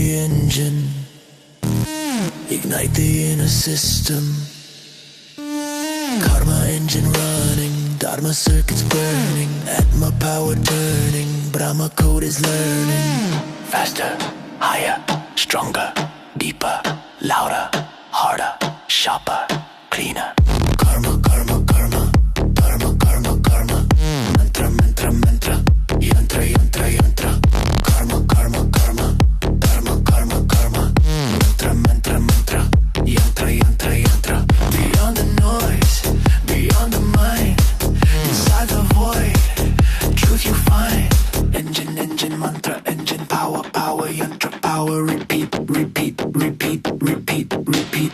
the engine, ignite the inner system. Karma engine running, Dharma circuits burning, Atma power turning, Brahma code is learning. Faster, higher, stronger, deeper, louder, harder, sharper, cleaner. Karma, karma, karma, dharma, karma, karma. Mantra, mantra, mantra, yantra, yantra, yantra. Karma, karma, karma, dharma, karma, karma. Mantra, mantra, mantra, yantra, yantra, yantra. Beyond the noise, beyond the mind, inside the void, truth you find. Engine, engine, mantra, engine, power, power, yantra, power. Repeat, repeat, repeat, repeat, repeat.